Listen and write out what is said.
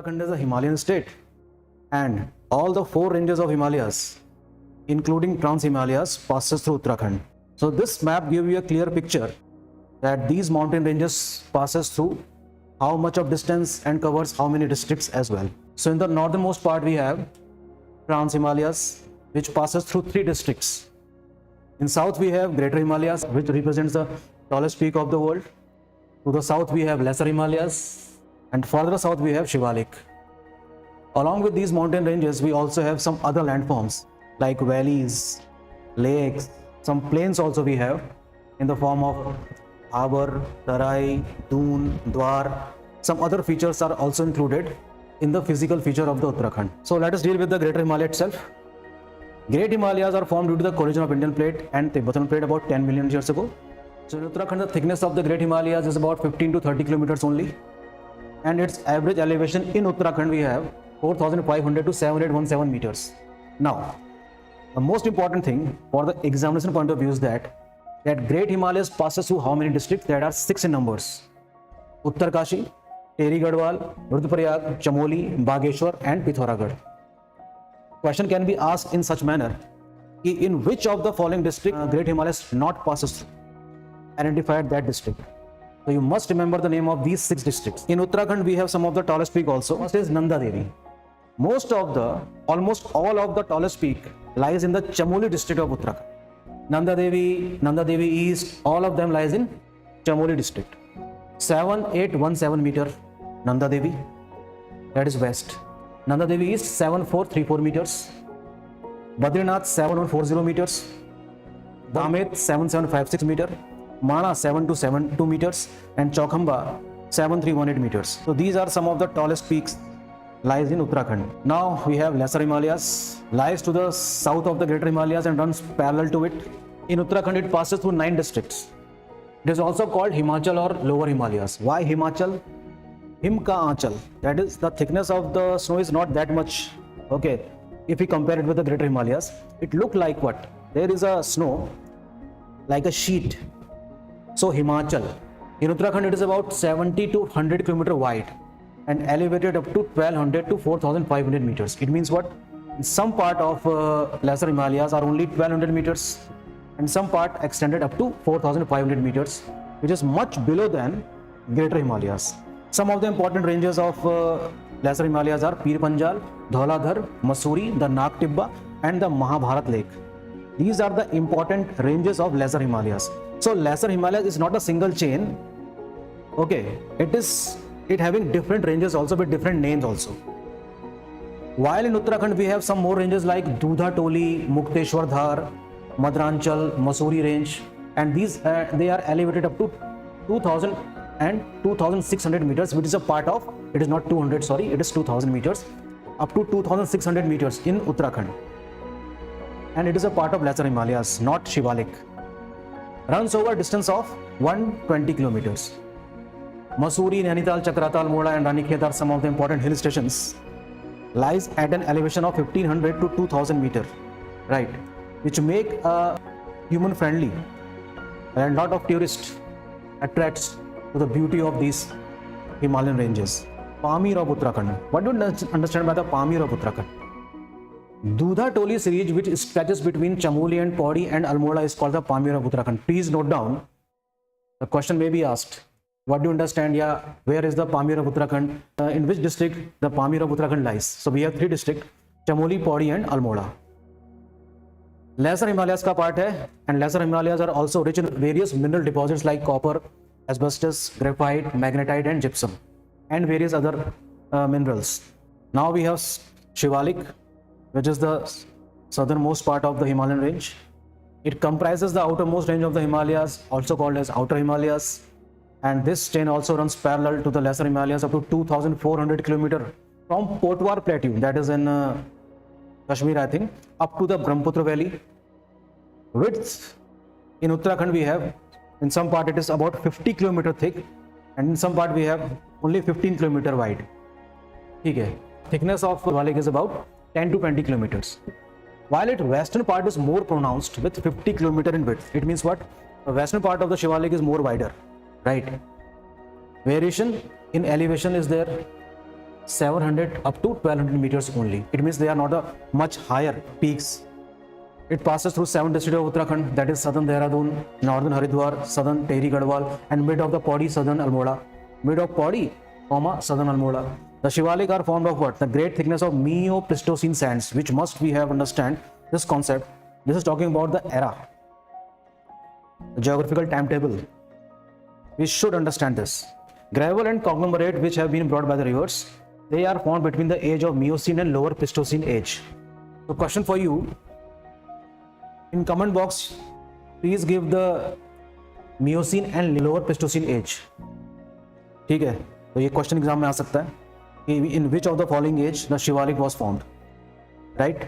Uttarakhand is a Himalayan state, and all the 4 ranges of Himalayas, including Trans Himalayas, passes through Uttarakhand. So this map gives you a clear picture that these mountain ranges passes through how much of distance and covers how many districts as well. So in the northernmost part we have Trans Himalayas, which passes through 3 districts. In south we have Greater Himalayas, which represents the tallest peak of the world. To the south we have Lesser Himalayas, and further south we have Shivalik. Along with these mountain ranges, we also have some other landforms like valleys, lakes, some plains also we have in the form of Habar, Tarai, Doon, Dwar. Some other features are also included in the physical feature of the Uttarakhand. So let us deal with the Greater Himalaya itself. Great Himalayas are formed due to the collision of Indian plate and Tibetan plate about 10 million years ago. So in Uttarakhand, the thickness of the Great Himalayas is about 15 to 30 kilometers only. And its average elevation in Uttarakhand we have 4,500 to 717 meters. Now, the most important thing for the examination point of view is that Great Himalayas passes through how many districts? There are 6 in numbers. Uttarkashi, Teri Garhwal, Rudraprayag, Chamoli, Bageshwar and Pithoragarh. Question can be asked in such manner, in which of the following districts Great Himalayas not passes through? Identify that district. So you must remember the name of these 6 districts. In Uttarakhand we have some of the tallest peak also. First is Nanda Devi. Almost all of the tallest peak lies in the Chamoli district of Uttarakhand. Nanda Devi East, all of them lies in Chamoli district. 7817 meter Nanda Devi, that is west. Nanda Devi East 7434 meters. Badrinath 7140 meters. Damet 7756 meter. Mana 7272 meters and Chaukhamba 7318 meters. So these are some of the tallest peaks lies in Uttarakhand. Now we have Lesser Himalayas, lies to the south of the Greater Himalayas and runs parallel to it. In Uttarakhand it passes through 9 districts. It is also called Himachal or Lower Himalayas. Why Himachal? Him ka Aanchal. That is, the thickness of the snow is not that much. Okay, if we compare it with the Greater Himalayas, it looked like what? There is a snow like a sheet. So Himachal. In Uttarakhand it is about 70 to 100 km wide and elevated up to 1200 to 4500 meters. It means what? Some part of Lesser Himalayas are only 1200 meters and some part extended up to 4500 meters, which is much below than Greater Himalayas. Some of the important ranges of Lesser Himalayas are Pir Panjal, Dhauladhar, Mussoorie, the Nag Tibba and the Mahabharat Lake. These are the important ranges of Lesser Himalayas. So Lesser Himalayas is not a single chain. Okay, it having different ranges also with different names also. While in Uttarakhand we have some more ranges like Dudha Toli, Mukteshwar Dhar, Madranchal, Mussoorie Range, and these they are elevated up to 2000 and 2600 meters, which is a part of, it is not 200, sorry, it is 2000 meters, up to 2600 meters in Uttarakhand. And it is a part of Lesser Himalayas, not Shivalik. Runs over a distance of 120 kilometers. Mussoorie, Nainital, Chakratal, Moda and Ranikhet are some of the important hill stations. Lies at an elevation of 1500 to 2000 meter, right, which make human friendly, and lot of tourists attracts to the beauty of these Himalayan ranges. Pamir of Uttarkhand. What do you understand by the Pamir of Uttarkhand? Dudha Toli series, which stretches between Chamoli and Pauri and Almora, is called the Pamir of Uttarkhand. Please note down. The question may be asked. What do you understand? Yeah, where is the Pamir of Uttarkhand? In which district the Pamir of Uttarkhand lies? So we have 3 districts: Chamoli, Pauri and Almora. Lesser Himalayas ka part hai, and Lesser Himalayas are also rich in various mineral deposits like copper, asbestos, graphite, magnetite and gypsum, and various other minerals. Now we have Shivalik, which is the southernmost part of the Himalayan range. It comprises the outermost range of the Himalayas, also called as Outer Himalayas, and this chain also runs parallel to the Lesser Himalayas up to 2400 km from Patwari Plateau, that is in Kashmir I think, up to the Brahmaputra Valley. Width in Uttarakhand we have, in some part it is about 50 km thick and in some part we have only 15 km wide. Okay. Thickness of Shivalik is about 10 to 20 kilometers. While its western part is more pronounced with 50 km in width. It means what? The western part of the Shivalik is more wider, right? Variation in elevation is there. 700 up to 1200 meters only. It means they are not a much higher peaks. It passes through 7 districts of Uttarakhand, that is southern Dehradun, northern Haridwar, southern Tehri Garhwal, and mid of the Pauri, southern Almora. Mid of Pauri, southern Almora. The Shivalik are formed of what? The great thickness of Neo-Pleistocene sands, which must we have understand this concept. This is talking about the era, the geographical timetable. We should understand this. Gravel and conglomerate which have been brought by the rivers, they are formed between the age of Miocene and lower Pleistocene age. So question for you, in comment box, please give the Miocene and lower Pleistocene age. ठीक है, तो ये question exam में आ सकता है कि in which of the following age the Shivalik was formed, right?